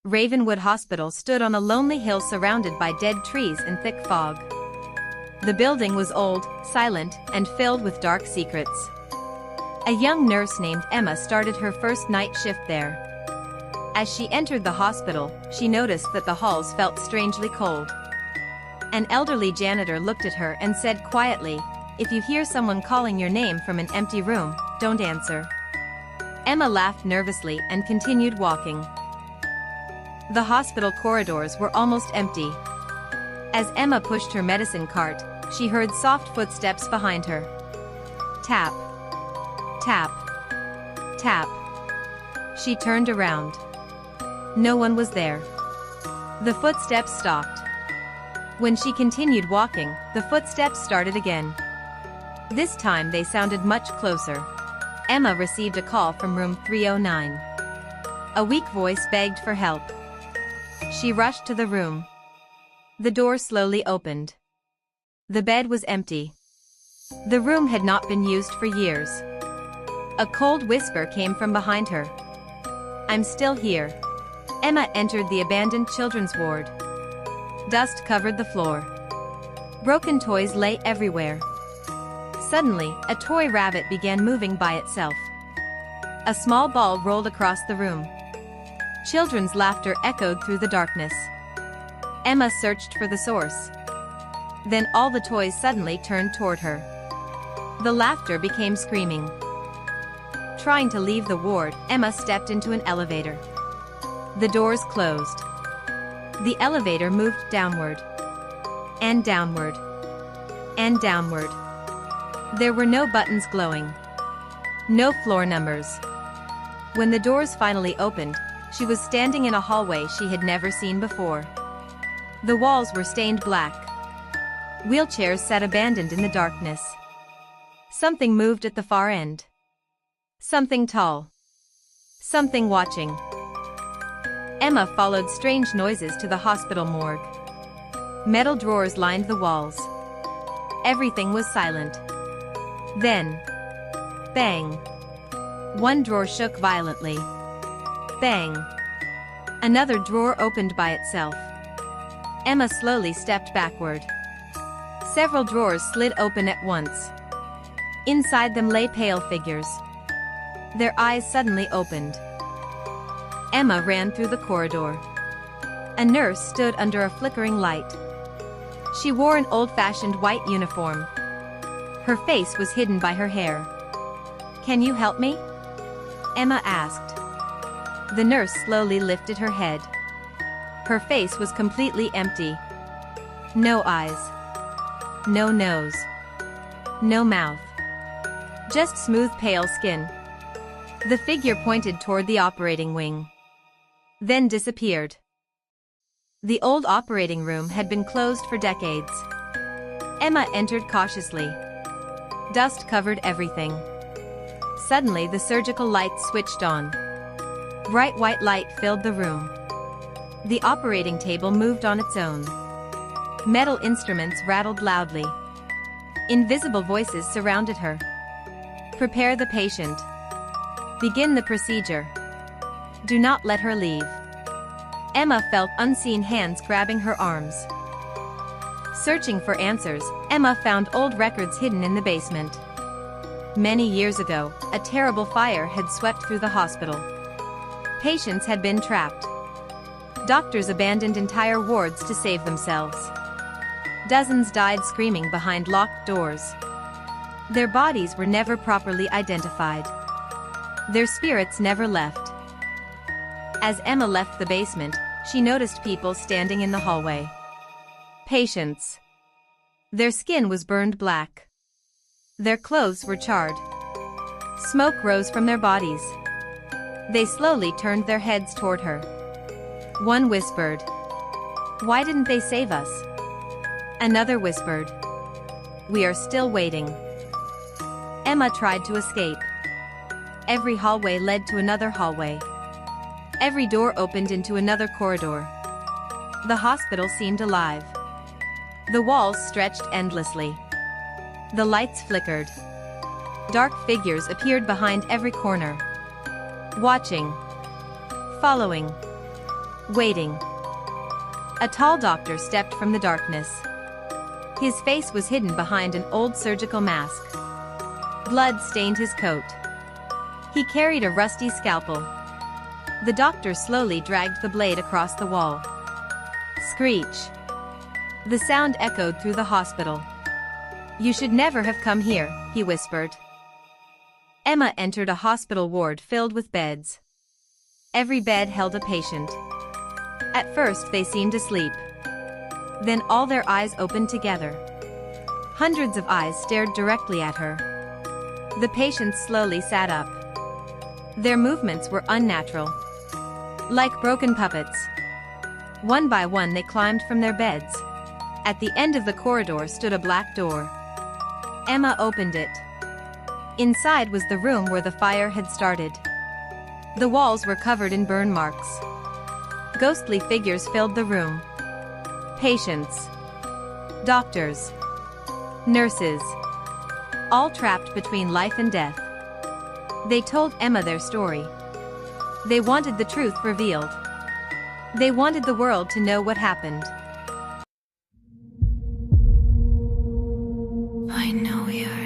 Ravenwood Hospital stood on a lonely hill surrounded by dead trees and thick fog. The building was old, silent, and filled with dark secrets. A young nurse named Emma started her first night shift there. As she entered the hospital, she noticed that the halls felt strangely cold. An elderly janitor looked at her and said quietly, "If you hear someone calling your name from an empty room, don't answer." Emma laughed nervously and continued walking. The hospital corridors were almost empty. As Emma pushed her medicine cart, she heard soft footsteps behind her. Tap. Tap. Tap. She turned around. No one was there. The footsteps stopped. When she continued walking, the footsteps started again. This time they sounded much closer. Emma received a call from room 309. A weak voice begged for help. She rushed to the room. The door slowly opened. The bed was empty. The room had not been used for years. A cold whisper came from behind her. "I'm still here." Emma entered the abandoned children's ward. Dust covered the floor. Broken toys lay everywhere. Suddenly, a toy rabbit began moving by itself. A small ball rolled across the room. Children's laughter echoed through the darkness. Emma searched for the source. Then all the toys suddenly turned toward her. The laughter became screaming. Trying to leave the ward, Emma stepped into an elevator. The doors closed. The elevator moved downward. And downward. And downward. There were no buttons glowing. No floor numbers. When the doors finally opened, she was standing in a hallway she had never seen before. The walls were stained black. Wheelchairs sat abandoned in the darkness. Something moved at the far end. Something tall. Something watching. Emma followed strange noises to the hospital morgue. Metal drawers lined the walls. Everything was silent. Then, bang. One drawer shook violently. Bang. Another drawer opened by itself. Emma slowly stepped backward. Several drawers slid open at once. Inside them lay pale figures. Their eyes suddenly opened. Emma ran through the corridor. A nurse stood under a flickering light. She wore an old-fashioned white uniform. Her face was hidden by her hair. "Can you help me?" Emma asked. The nurse slowly lifted her head. Her face was completely empty. No eyes. No nose. No mouth. Just smooth pale skin. The figure pointed toward the operating wing. Then disappeared. The old operating room had been closed for decades. Emma entered cautiously. Dust covered everything. Suddenly the surgical lights switched on. Bright white light filled the room. The operating table moved on its own. Metal instruments rattled loudly. Invisible voices surrounded her. "Prepare the patient. Begin the procedure. Do not let her leave." Emma felt unseen hands grabbing her arms. Searching for answers, Emma found old records hidden in the basement. Many years ago, a terrible fire had swept through the hospital. Patients had been trapped. Doctors abandoned entire wards to save themselves. Dozens died screaming behind locked doors. Their bodies were never properly identified. Their spirits never left. As Emma left the basement, she noticed people standing in the hallway. Patients. Their skin was burned black. Their clothes were charred. Smoke rose from their bodies. They slowly turned their heads toward her. One whispered, "Why didn't they save us?" Another whispered, "We are still waiting." Emma tried to escape. Every hallway led to another hallway. Every door opened into another corridor. The hospital seemed alive. The walls stretched endlessly. The lights flickered. Dark figures appeared behind every corner. Watching. Following. Waiting. A tall doctor stepped from the darkness. His face was hidden behind an old surgical mask. Blood stained his coat. He carried a rusty scalpel. The doctor slowly dragged the blade across the wall. Screech. The sound echoed through the hospital. "You should never have come here," he whispered. Emma entered a hospital ward filled with beds. Every bed held a patient. At first they seemed asleep. Then all their eyes opened together. Hundreds of eyes stared directly at her. The patients slowly sat up. Their movements were unnatural. Like broken puppets. One by one they climbed from their beds. At the end of the corridor stood a black door. Emma opened it. Inside was the room where the fire had started. The walls were covered in burn marks. Ghostly figures filled the room. Patients. Doctors. Nurses. All trapped between life and death. They told Emma their story. They wanted the truth revealed. They wanted the world to know what happened. I know you're